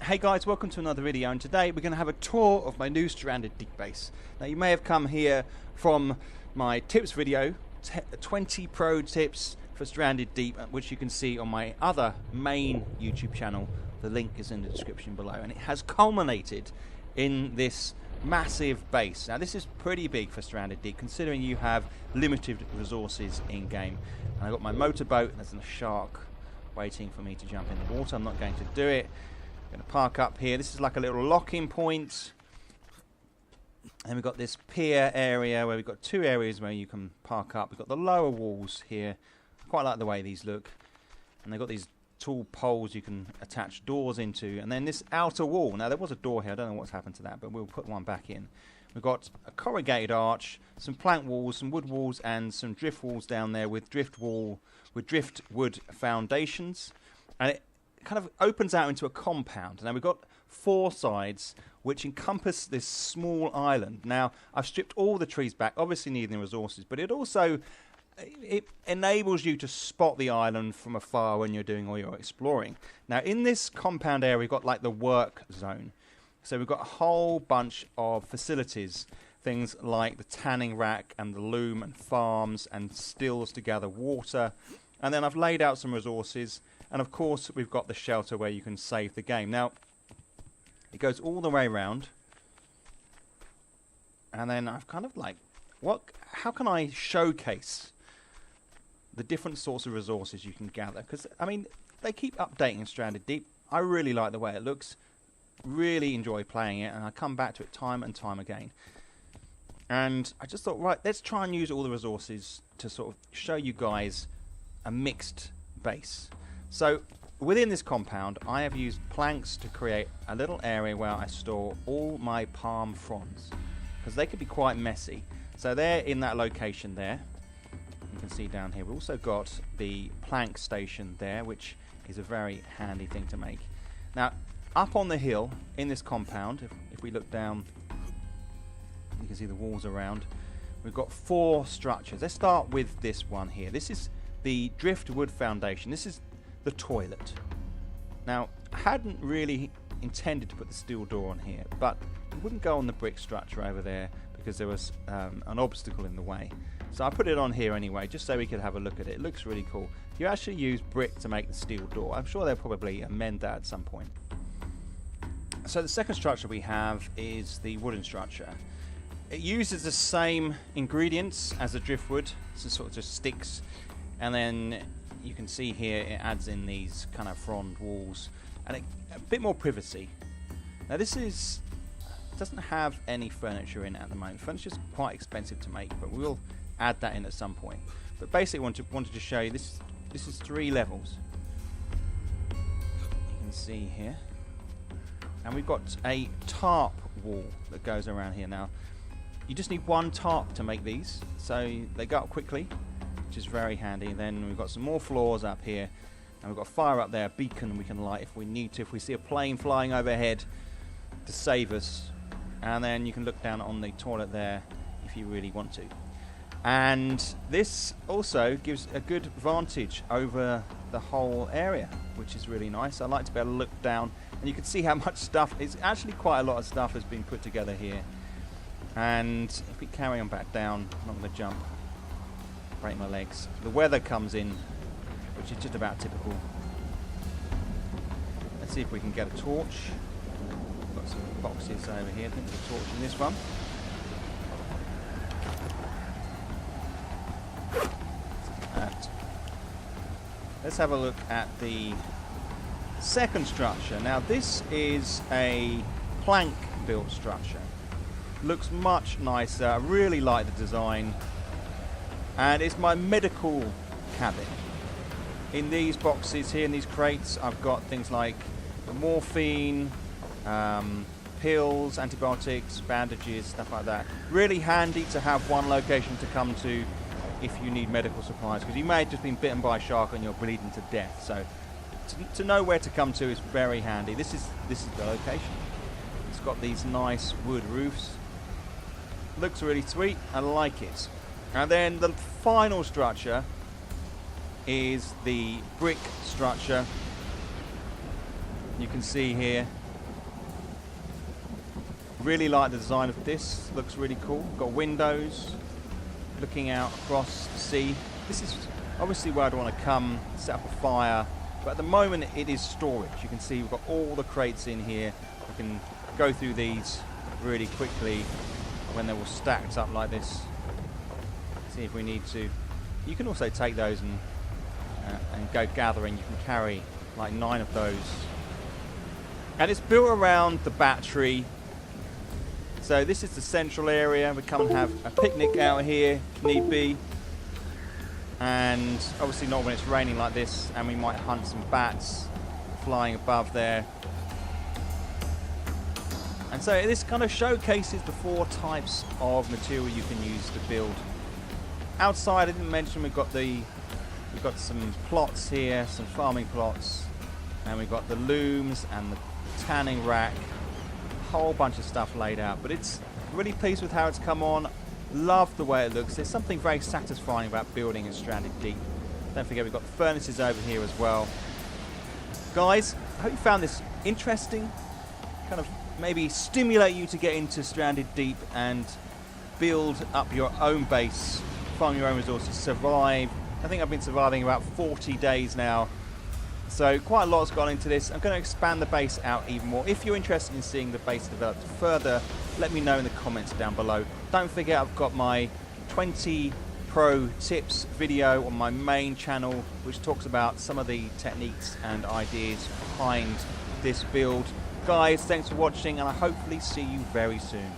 Hey guys, welcome to another video, and today we're going to have a tour of my new Stranded Deep base. Now you may have come here from my tips video, 20 pro tips for Stranded Deep, which you can see on my other main YouTube channel. The link is in the description below, and it has culminated in this massive base. Now this is pretty big for Stranded Deep, considering you have limited resources in game. And I've got my motorboat, and there's a shark waiting for me to jump in the water. I'm not going to do it. I'm going to park up here. This is like a little lock-in point. And we've got this pier area where we've got two areas where you can park up. We've got the lower walls here. I quite like the way these look. And they've got these tall poles you can attach doors into. And then this outer wall. Now, there was a door here. I don't know what's happened to that, but we'll put one back in. We've got a corrugated arch, some plank walls, some wood walls, and some drift walls down there with driftwood foundations. And it kind of opens out into a compound. Now we've got four sides which encompass this small island. Now I've stripped all the trees back, obviously needing the resources, but it also enables you to spot the island from afar when you're doing all your exploring. Now in this compound area we've got like the work zone. So we've got a whole bunch of facilities, things like the tanning rack and the loom and farms and stills to gather water. And then I've laid out some resources. And of course, we've got the shelter where you can save the game. Now, it goes all the way around. And then I've kind of like, how can I showcase the different sorts of resources you can gather? Because, I mean, they keep updating Stranded Deep. I really like the way it looks. Really enjoy playing it. And I come back to it time and time again. And I just thought, right, let's try and use all the resources to sort of show you guys a mixed base. So within this compound, I have used planks to create a little area where I store all my palm fronds, because they could be quite messy. So they're in that location there. You can see down here. We've also got the plank station there, which is a very handy thing to make. Now, up on the hill in this compound, if we look down, you can see the walls around. We've got four structures. Let's start with this one here. This is the Driftwood Foundation. This is the toilet. Now, I hadn't really intended to put the steel door on here, but it wouldn't go on the brick structure over there because there was an obstacle in the way. So I put it on here anyway, just so we could have a look at it. It looks really cool. You actually use brick to make the steel door. I'm sure they'll probably amend that at some point. So the second structure we have is the wooden structure. It uses the same ingredients as the driftwood, so it sort of just sticks, and then you can see here it adds in these kind of frond walls and a bit more privacy. Now this doesn't have any furniture in it at the moment. Furniture is quite expensive to make, but we'll add that in at some point. But basically wanted to show you this is 3 levels. You can see here. And we've got a tarp wall that goes around here. Now you just need one tarp to make these, so they go up quickly, which is very handy. Then we've got some more floors up here, and we've got a fire up there, a beacon we can light if we need to, if we see a plane flying overhead to save us. And then you can look down on the toilet there if you really want to. And this also gives a good vantage over the whole area, which is really nice. I like to be able to look down, and you can see how much stuff, it's actually quite a lot of stuff has been put together here. And if we carry on back down, I'm not going to jump, break my legs. The weather comes in, which is just about typical. Let's see if we can get a torch. Got some boxes over here. I think there's a torch in this one. Let's have a look at the second structure. Now this is a plank built structure. Looks much nicer. I really like the design. And it's my medical cabin. In these boxes here, in these crates, I've got things like morphine, pills, antibiotics, bandages, stuff like that. Really handy to have one location to come to if you need medical supplies, because you may have just been bitten by a shark and you're bleeding to death. So to know where to come to is very handy. This is the location. It's got these nice wood roofs. Looks really sweet. I like it. And then the final structure is the brick structure. You can see here Really like the design of this. Looks really cool. Got windows looking out across the sea. This is obviously where I'd want to come, set up a fire. But at the moment it is storage. You can see we've got all the crates in here. We can go through these really quickly when they're all stacked up like this. See if we need to. You can also take those and go gathering. You can carry like 9 of those. And it's built around the battery. So this is the central area. We come and have a picnic out here if need be. And obviously not when it's raining like this, and we might hunt some bats flying above there. And so this kind of showcases the 4 types of material you can use to build. Outside, I didn't mention we've got some plots here, some farming plots, and we've got the looms and the tanning rack, a whole bunch of stuff laid out. But it's really pleased with how it's come on. Love the way it looks. There's something very satisfying about building in Stranded Deep. Don't forget we've got the furnaces over here as well. Guys, I hope you found this interesting. Kind of maybe stimulate you to get into Stranded Deep and build up your own base, farm your own resources, survive. I think I've been surviving about 40 days now. So quite a lot's gone into this. I'm going to expand the base out even more. If you're interested in seeing the base developed further, let me know in the comments down below. Don't forget I've got my 20 pro tips video on my main channel, which talks about some of the techniques and ideas behind this build. Guys, thanks for watching, and I hopefully see you very soon.